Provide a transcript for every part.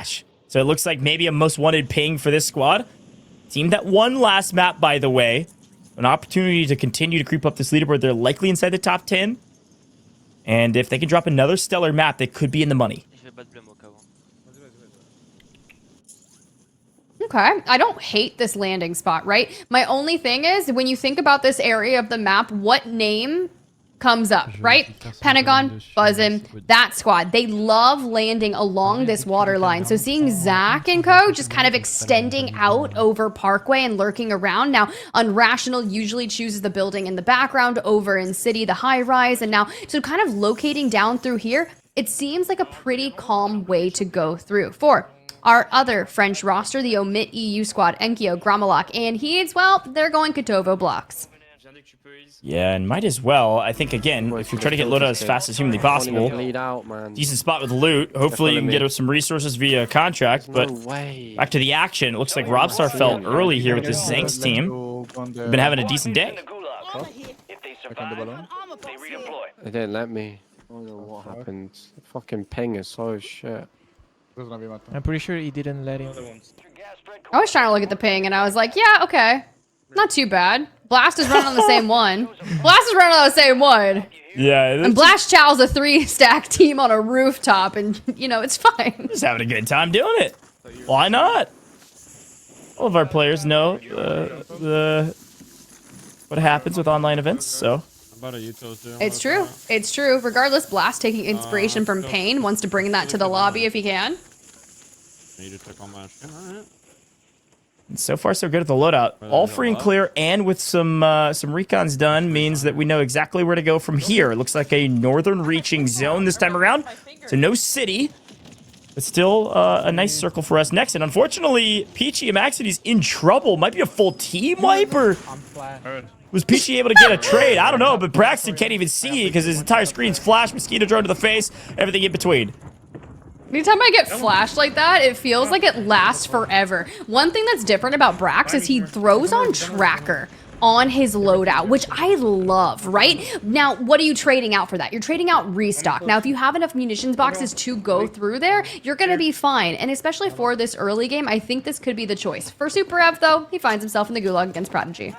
cash. So it looks like maybe a most wanted ping for this squad. Team that won last map, by the way. An opportunity to continue to creep up this leaderboard. They're likely inside the top 10. And if they can drop another stellar map, they could be in the money. Okay, I don't hate this landing spot, right? My only thing is, when you think about this area of the map, what name comes up, right? Pentagon, Buzzin, that squad. They love landing along this water line. So seeing Zach and co just kind of extending out over Parkway and lurking around. Now, Unrational usually chooses the building in the background over in City, the high rise. And now, so kind of locating down through here, it seems like a pretty calm way to go through. For our other French roster, the Omit EU squad, Enkyo, Gramalak, and Heeds, well, they're going Kotovo blocks. Yeah, and might as well. I think, again, if you're trying to get loaded as fast as humanly possible, decent spot with loot. Hopefully you can get some resources via contract, but back to the action. It looks like Robstar fell early here with this Zanks team. They've been having a decent day. They didn't let me. I don't know what happened. The fucking ping is so shit. I'm pretty sure he didn't let him. I was trying to look at the ping, and I was like, yeah, okay. Not too bad. Blast is running on the same one. Blast is running on the same one. Yeah. And Blast Chow's a 3-stack team on a rooftop, and, you know, it's fine. Just having a good time doing it. Why not? All of our players know what happens with online events, so. It's true. It's true. Regardless, Blast taking inspiration from Pain, wants to bring that to the lobby if he can. So far, so good at the loadout. All free and clear, and with some recons done, means that we know exactly where to go from here. It looks like a northern reaching zone this time around. So no city, but still a nice circle for us next. And unfortunately, Peachy and Maxity's in trouble. Might be a full team wipe, or was Peachy able to get a trade? I don't know, but Braxton can't even see because his entire screen's flash, mosquito drone to the face, everything in between. Anytime I get flashed like that, it feels like it lasts forever. One thing that's different about Brax is he throws on tracker on his loadout, which I love, right? Now, what are you trading out for that? You're trading out restock. Now, if you have enough munitions boxes to go through there, you're gonna be fine. And especially for this early game, I think this could be the choice. For Super Ev, though, he finds himself in the gulag against Prodigy.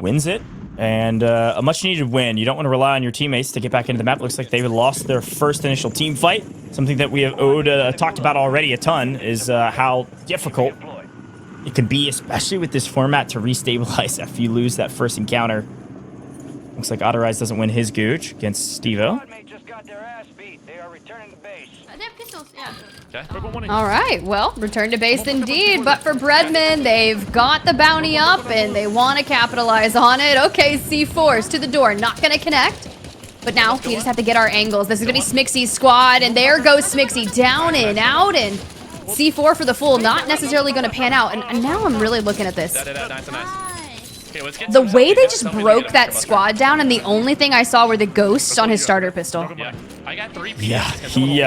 Wins it, and a much-needed win. You don't want to rely on your teammates to get back into the map. Looks like they lost their first initial team fight. Something that we have talked about already a ton is how difficult it can be, especially with this format, to restabilize after you lose that first encounter. Looks like Autorize doesn't win his gooch against Stevo. All right, well, return to base indeed, but for Breadman, they've got the bounty up and they want to capitalize on it. Okay, C4s to the door, not going to connect, but now we just have to get our angles. This is going to be Smixy's squad, and there goes Smixy down and out, and C4 for the full, not necessarily going to pan out, and now I'm really looking at this. The way they just broke that squad down, and the only thing I saw were the ghosts on his starter pistol. Yeah, he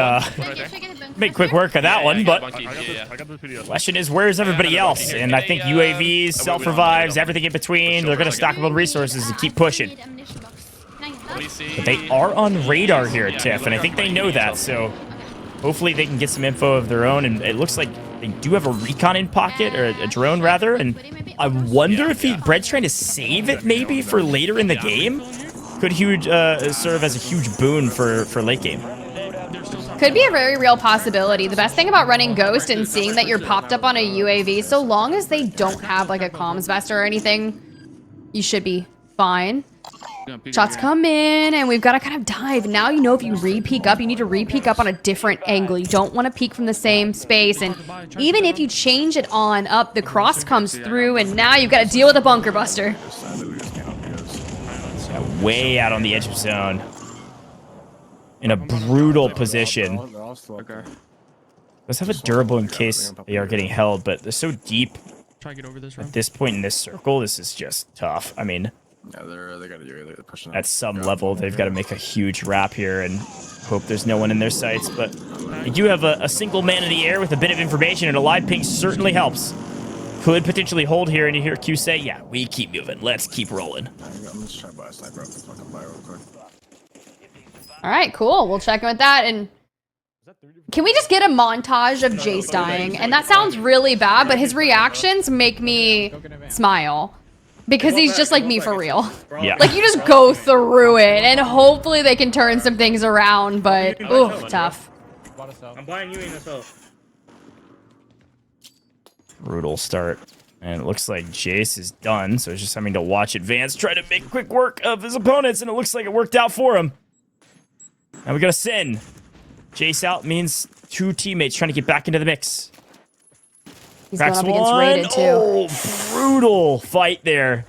made quick work of that one, but the question is, where's everybody else? And I think UAVs, self-revives, everything in between, they're going to stock up on resources and keep pushing. But they are on radar here at TIFF, and I think they know that, so hopefully they can get some info of their own, and it looks like they do have a recon in pocket, or a drone rather, and I wonder if Brett's trying to save it maybe for later in the game. Could serve as a huge boon for late game. Could be a very real possibility. The best thing about running Ghost and seeing that you're popped up on a UAV, so long as they don't have like a comms vest or anything, you should be fine. Shots come in, and we've got to kind of dive. Now you know if you re-peek up, you need to re-peek up on a different angle. You don't want to peek from the same space, and even if you change it on up, the cross comes through, and now you've got to deal with a bunker buster. Way out on the edge of zone. In a brutal position. Let's have a durable in case they are getting held, but they're so deep at this point in this circle. This is just tough. I mean, they gotta do it. Pushing at some level, they've got to make a huge wrap here and hope there's no one in their sights. But they do have a single man in the air with a bit of information, and a live ping certainly helps. Could potentially hold here, and you hear Q say, yeah, we keep moving. Let's keep rolling. I'm just trying to buy a sniper up. Fucking buy real quick. All right, cool. We'll check in with that, and Can we just get a montage of Jace dying? And that sounds really bad, but his reactions make me smile. Because he's just like me for real. Yeah. Like, you just go through it, and hopefully they can turn some things around, but, ooh, tough. I'm buying you in as well. Brutal start. And it looks like Jace is done, so he's just having to watch Advance try to make quick work of his opponents, and it looks like it worked out for him. Now we got a Sin. Jace out means 2 teammates trying to get back into the mix. He's Cracks going up against one. Rated, too. Oh, brutal fight there.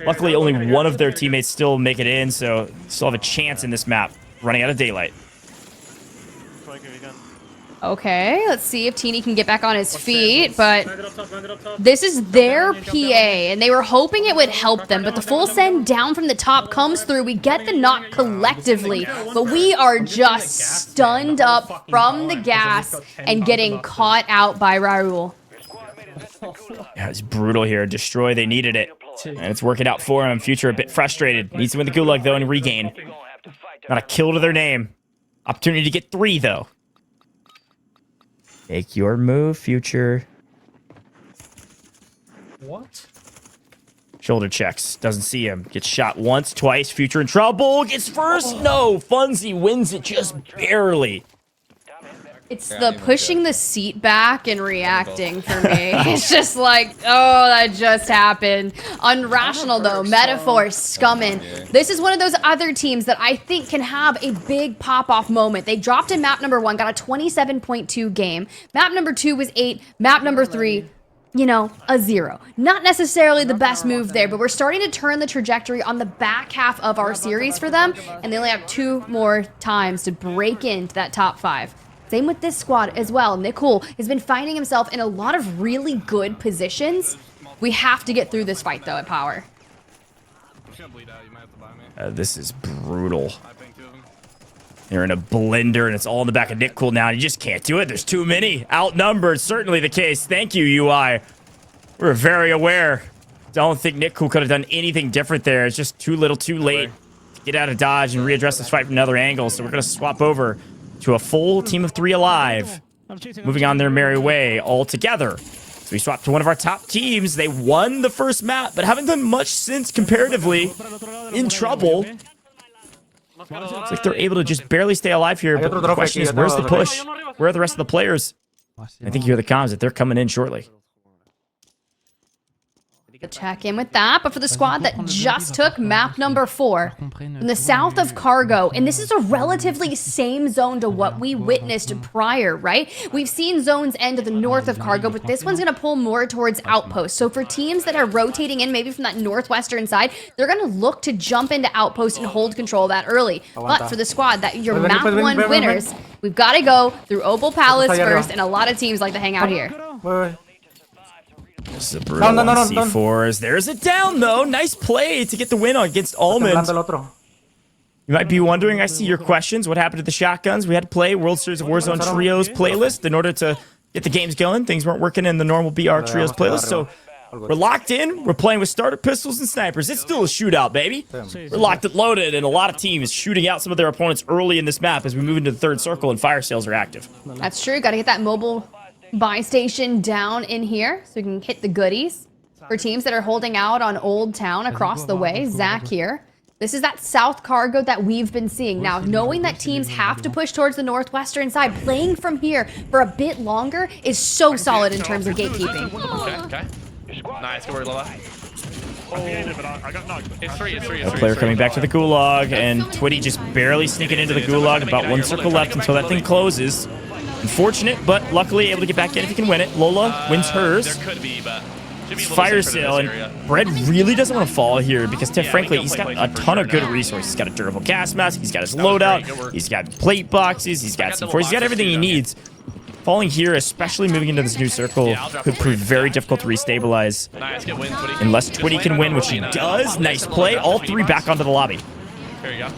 Luckily, only one of their teammates still make it in, so still have a chance in this map. Running out of daylight. Okay, let's see if Teeny can get back on his feet, but this is their PA, and they were hoping it would help them, but the full send down from the top comes through. We get the knock collectively, but we are just stunned up from the gas and getting caught out by Raul. Yeah, it's brutal here. Destroy, they needed it. And it's working out for him. Future a bit frustrated. Needs to win the Gulag, though, and regain. Not a kill to their name. Opportunity to get 3, though. Make your move, Future. What? Shoulder checks. Doesn't see him. Gets shot once, twice. Future in trouble. Gets first. No. Funzy wins it just barely. It's the pushing the seat back and reacting for me. It's just like, oh, that just happened. Unrational, though. Metaphor, scumming. This is one of those other teams that I think can have a big pop-off moment. They dropped in map number 1, got a 27.2 game. Map number 2 was 8. Map number 3, you know, a 0. Not necessarily the best move there, but we're starting to turn the trajectory on the back half of our series for them, and they only have 2 more times to break into that top 5. Same with this squad as well. Nicole has been finding himself in a lot of really good positions. We have to get through this fight, though, at Power. This is brutal. They're in a blender, and it's all in the back of Nicole now. You just can't do it. There's too many. Outnumbered, certainly the case. Thank you, UI. We're very aware. Don't think Nicole could have done anything different there. It's just too little, too late. Get out of dodge and readdress this fight from another angle. So we're going to swap over to a full team of 3 alive, moving on their merry way all together. So we swapped to one of our top teams. They won the first map, but haven't done much since comparatively. In trouble. It's like they're able to just barely stay alive here, but the question is, where's the push? Where are the rest of the players? I think you hear the comms that they're coming in shortly. Check in with that, but for the squad that just took map number 4 in the south of Cargo, and this is a relatively same zone to what we witnessed prior, right? We've seen zones end to the north of Cargo, but this one's going to pull more towards Outpost. So for teams that are rotating in maybe from that northwestern side, they're going to look to jump into Outpost and hold control of that early. But for the squad that your map 1 winners, we've got to go through Opal Palace first, and a lot of teams like to hang out here. This is a brutal one, C4s. There's a down, though. Nice play to get the win against Almond. You might be wondering, I see your questions. What happened to the shotguns? We had to play World Series of Warzone Trios playlist in order to get the games going. Things weren't working in the normal BR Trios playlist, so we're locked in. We're playing with starter pistols and snipers. It's still a shootout, baby. We're locked and loaded, and a lot of teams shooting out some of their opponents early in this map as we move into the 3rd circle and fire sales are active. That's true. Got to get that mobile buy station down in here so we can hit the goodies. For teams that are holding out on Old Town across the way, Zach here. This is that south Cargo that we've been seeing. Now, knowing that teams have to push towards the northwestern side, playing from here for a bit longer is so solid in terms of gatekeeping. Okay. Nice, good work, Lola. It's three. A player coming back to the Gulag, and Twitty just barely sneaking into the Gulag. About 1 circle left until that thing closes. Unfortunate, but luckily able to get back in if he can win it. Lola wins hers. There could be, but fire sale, and Bread really doesn't want to fall here because, frankly, he's got a ton of good resources. He's got a durable gas mask, he's got his loadout, he's got plate boxes, he's got C4, he's got everything he needs. Falling here, especially moving into this new circle, could prove very difficult to restabilize. Unless Twitty can win, which he does. Nice play. All 3 back onto the lobby. There you go.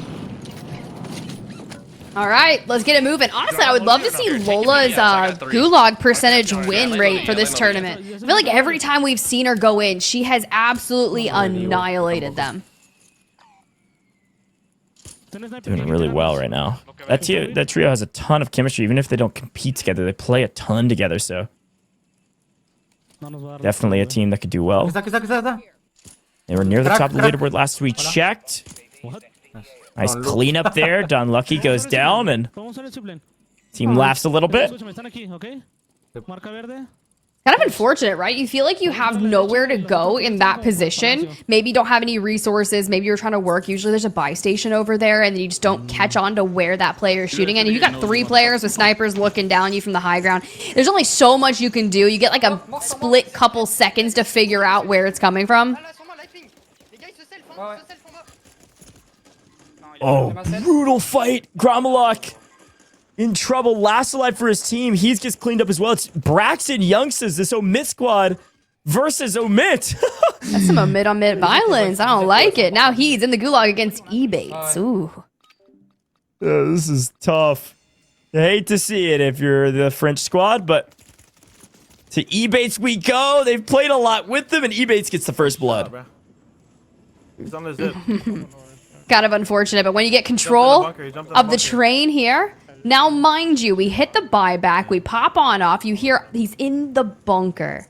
All right, let's get it moving. Honestly, I would love to see Lola's Gulag percentage win rate for this tournament. I feel like every time we've seen her go in, she has absolutely annihilated them. Doing really well right now. That trio has a ton of chemistry. Even if they don't compete together, they play a ton together. So definitely a team that could do well. They were near the top of the leaderboard last we checked. Nice cleanup there. Don Lucky goes down and team laughs a little bit. Kind of unfortunate, right? You feel like you have nowhere to go in that position. Maybe you don't have any resources. Maybe you're trying to work. Usually there's a buy station over there and you just don't catch on to where that player is shooting. And you got 3 players with snipers looking down you from the high ground. There's only so much you can do. You get like a split couple seconds to figure out where it's coming from. Oh, brutal fight. Gromalok in trouble. Last alive for his team. He's just cleaned up as well. It's Braxton Youngsters, this Omit squad versus Omit. That's some Omit violence. I don't like it. Now he's in the gulag against Ebates. Ooh. This is tough. I hate to see it if you're the French squad, but to Ebates we go. They've played a lot with them, and Ebates gets the first blood. He's on the zip. Kind of unfortunate, but when you get control of the train here, now mind you, we hit the buyback, we pop on off, you hear he's in the bunker.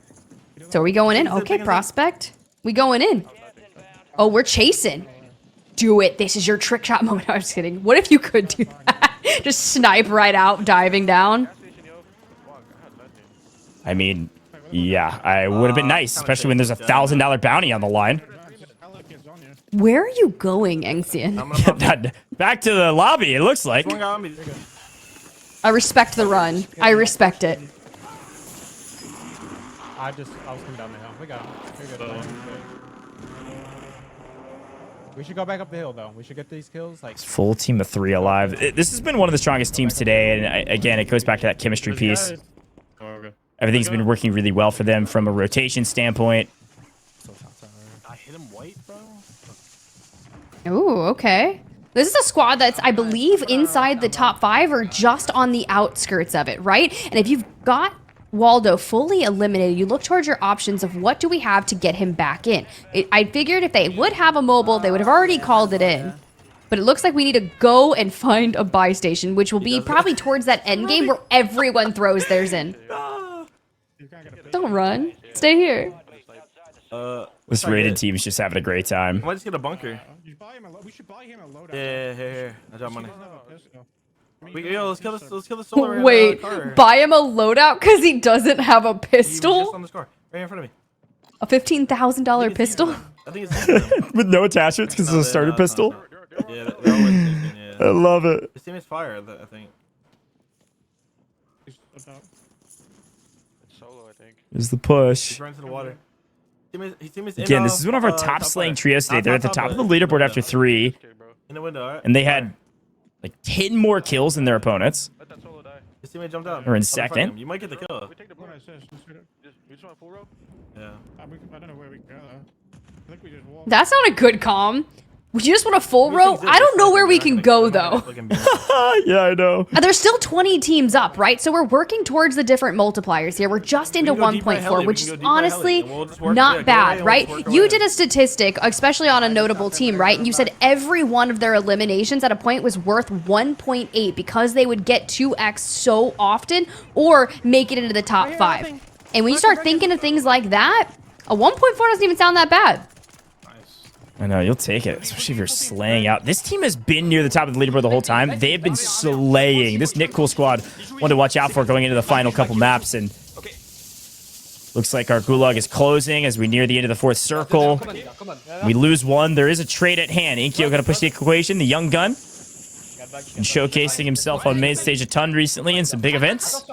So are we going in? Okay, prospect. We going in. Oh, we're chasing. Do it. This is your trick shot moment. I'm just kidding. What if you could do that? Just snipe right out, diving down. I mean, yeah, I would have been nice, especially when there's a $1,000 bounty on the line. Where are you going, Engsian? Back to the lobby, it looks like. I respect the run. I respect it. I was coming down the hill. We got him. We're good. We should go back up the hill, though. We should get these kills. Like full team of 3 alive. This has been one of the strongest teams today, and again, it goes back to that chemistry piece. Everything's been working really well for them from a rotation standpoint. I hit him white, bro. Ooh, okay. This is a squad that's, I believe, inside the top 5 or just on the outskirts of it, right? And if you've got Waldo fully eliminated, you look towards your options of what do we have to get him back in. I figured if they would have a mobile, they would have already called it in. But it looks like we need to go and find a buy station, which will be probably towards that end game where everyone throws theirs in. Don't run. Stay here. This rated team is just having a great time. I might just get a bunker. We should buy him a loadout. Yeah, here. I got money. Yo, let's kill this solar. Wait, buy him a loadout because he doesn't have a pistol? He was just on the score, right in front of me. A $15,000 pistol? I think it's with no attachments because it's a starter pistol? Yeah, yeah. I love it. His team is fire, I think. It's solo, I think. There's the push. He's running to the water. Again, this is one of our top slaying trios today. They're at the top of the leaderboard after 3. In the window, right? And they had like 10 more kills than their opponents. His teammate jumped down. Or in second. You might get the kill. We just want full row? Yeah. I don't know where we go. I think we just walk. That's not a good comm. Would you just want a full row? I don't know where we can go, though. Yeah, I know. There's still 20 teams up, right? So we're working towards the different multipliers here. We're just into 1.4, which is honestly not bad, right? You did a statistic, especially on a notable team, right? And you said every one of their eliminations at a point was worth 1.8 because they would get 2x so often or make it into the top 5. And when you start thinking of things like that, a 1.4 doesn't even sound that bad. I know, you'll take it, especially if you're slaying out. This team has been near the top of the leaderboard the whole time. They have been slaying. This Nick Cool squad, one to watch out for going into the final couple maps. And looks like our gulag is closing as we near the end of the 4th circle. We lose 1. There is a trade at hand. Inkyo going to push the equation. The young gun. And showcasing himself on main stage a ton recently in some big events.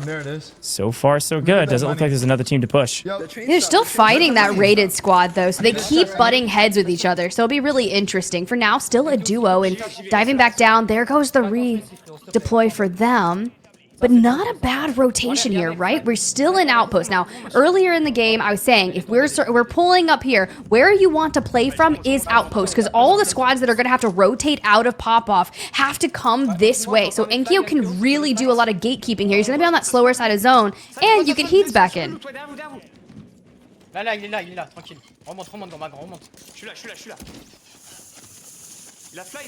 There it is. So far, so good. Doesn't look like there's another team to push. They're still fighting that rated squad, though, so they keep butting heads with each other. So it'll be really interesting. For now, still a duo, and diving back down, there goes the redeploy for them. But not a bad rotation here, right? We're still in outpost. Now, earlier in the game, I was saying, if we're pulling up here, where you want to play from is outpost, because all the squads that are going to have to rotate out of pop-off have to come this way. So Enkyo can really do a lot of gatekeeping here. He's going to be on that slower side of zone, and you get Heats back in. Là, il est là, tranquille. Remonte, gros mag, remonte. Je suis là. Il a fly.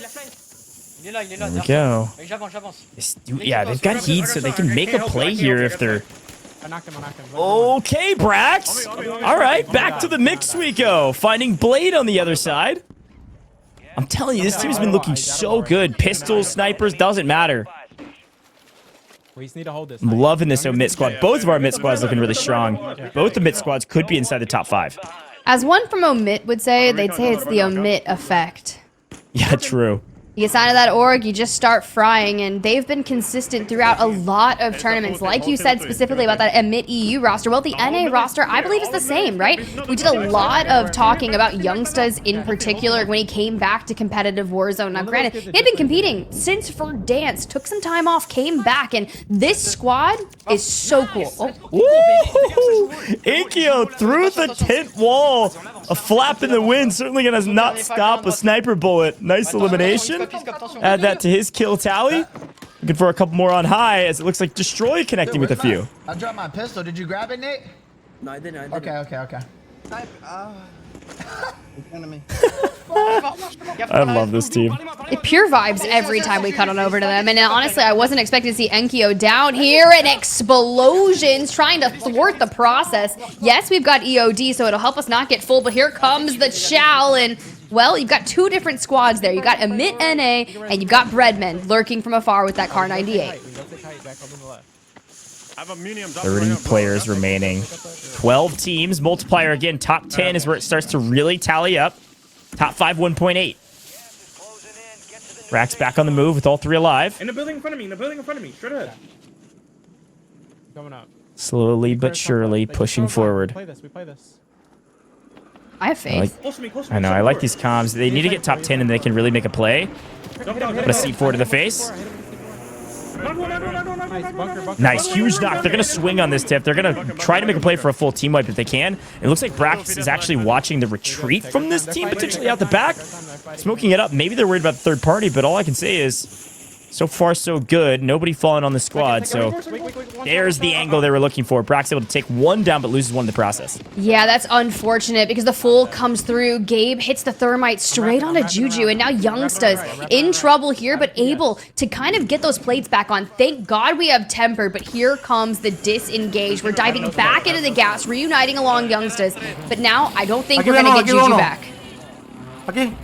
Il est là. There we go. J'avance. Yeah, they've got heat, so they can make a play here if they're... I knocked him. Okay, Brax. All right, back to the mix we go. Finding Blade on the other side. I'm telling you, this team's been looking so good. Pistols, snipers, doesn't matter. We just need to hold this. I'm loving this mid squad. Both of our mid squads looking really strong. Both the mid squads could be inside the top 5. As one from Omit would say, they'd say it's the Omit effect. Yeah, true. You get signed to that org, you just start frying, and they've been consistent throughout a lot of tournaments. Like you said specifically about that Emit EU roster, well, the NA roster, I believe, is the same, right? We did a lot of talking about Youngstas in particular when he came back to competitive Warzone. Now, granted, he had been competing since Verdansk, took some time off, came back, and this squad is so cool. Woo! Akio through the tent wall. A flap in the wind certainly gonna not stop a sniper bullet. Nice elimination. Add that to his kill tally. Looking for a couple more on high as it looks like Destroy connecting with a few. I dropped my pistol. Did you grab it, Nate? No, I didn't. Okay. I love this team. It pure vibes every time we cut on over to them. And honestly, I wasn't expecting to see Enkyo down here and explosions trying to thwart the process. Yes, we've got EOD, so it'll help us not get full, but here comes the Chow. And, well, you've got 2 different squads there. You've got Emit NA and you've got Breadman lurking from afar with that Car 98. 30 players remaining. 12 teams. Multiplier again. Top 10 is where it starts to really tally up. Top 5, 1.8. Rack's back on the move with all 3 alive. In the building in front of me. Straight ahead. Coming up. Slowly but surely pushing forward. We play this. I have faith. I know. I like these comms. They need to get top 10 and they can really make a play. Put a C4 to the face. Nice, huge knock. They're going to swing on this tip. They're going to try to make a play for a full team wipe if they can. It looks like Brax is actually watching the retreat from this team, potentially out the back. Smoking it up. Maybe they're worried about the third party, but all I can say is, so far, so good. Nobody falling on the squad, so there's the angle they were looking for. Brax able to take 1 down, but loses 1 in the process. Yeah, that's unfortunate because the full comes through. Gabe hits the thermite straight onto Juju, and now Youngstas in trouble here, but able to kind of get those plates back on. Thank God we have temper, but here comes the disengage. We're diving back into the gas, reuniting along Youngstas, but now I don't think we're going to get Juju back. Aquí.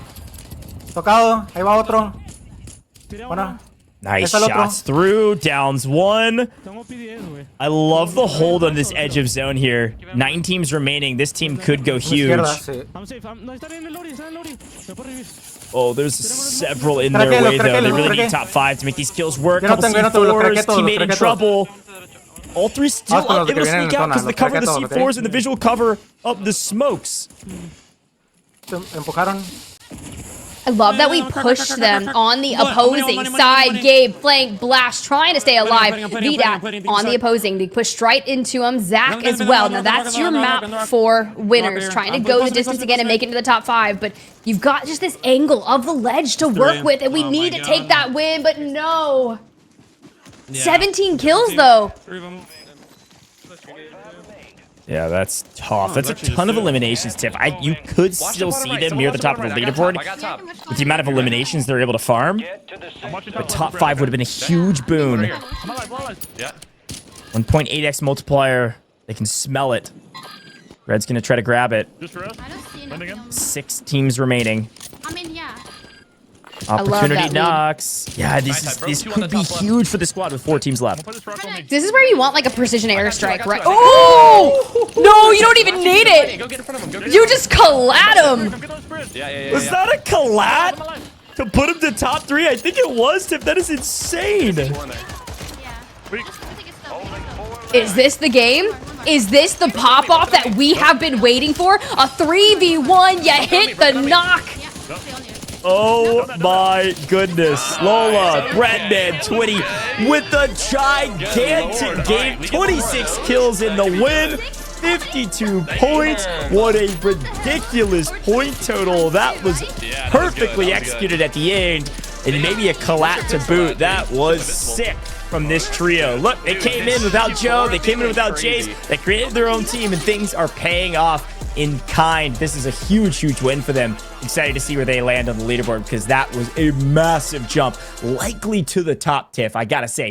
Tocado. Ahí va otro. Bueno. Nice shots through. Downs 1. I love the hold on this edge of zone here. 9 teams remaining. This team could go huge. Oh, there's several in their way, though. They really need top 5 to make these kills work. Couple C4s, teammate in trouble. All 3 still able to sneak out because of the cover of the C4s and the visual cover of the smokes. I love that we pushed them on the opposing side. Gabe, flank, blast, trying to stay alive. VDAT on the opposing. They pushed right into him. Zach as well. Now that's your map for winners. Trying to go the distance again and make it to the top 5. But you've got just this angle of the ledge to work with. And we need to take that win, but no. 17 kills though. Yeah, that's tough. That's a ton of eliminations, Tiff. You could still see them near the top of the leaderboard with the amount of eliminations they're able to farm. But top 5 would have been a huge boon. 1.8x multiplier. They can smell it. Red's going to try to grab it. 6 teams remaining. Opportunity knocks. Yeah, this could be huge for the squad with 4 teams left. This is where you want like a precision airstrike, right? Oh! No, you don't even need it. You just collat him. Was that a collat to put him to top 3? I think it was, Tiff. That is insane. Is this the game? Is this the pop-off that we have been waiting for? A 3v1, you hit the knock. Oh my goodness. Lola, Breadman, 20 with the gigantic game. 26 kills in the win. 52 points. What a ridiculous point total. That was perfectly executed at the end. And maybe a collat to boot. That was sick from this trio. Look, they came in without Joe. They came in without Chase. They created their own team, and things are paying off. in kind. This is a huge, huge win for them. Excited to see where they land on the leaderboard because that was a massive jump, likely to the top, Tiff, I gotta say.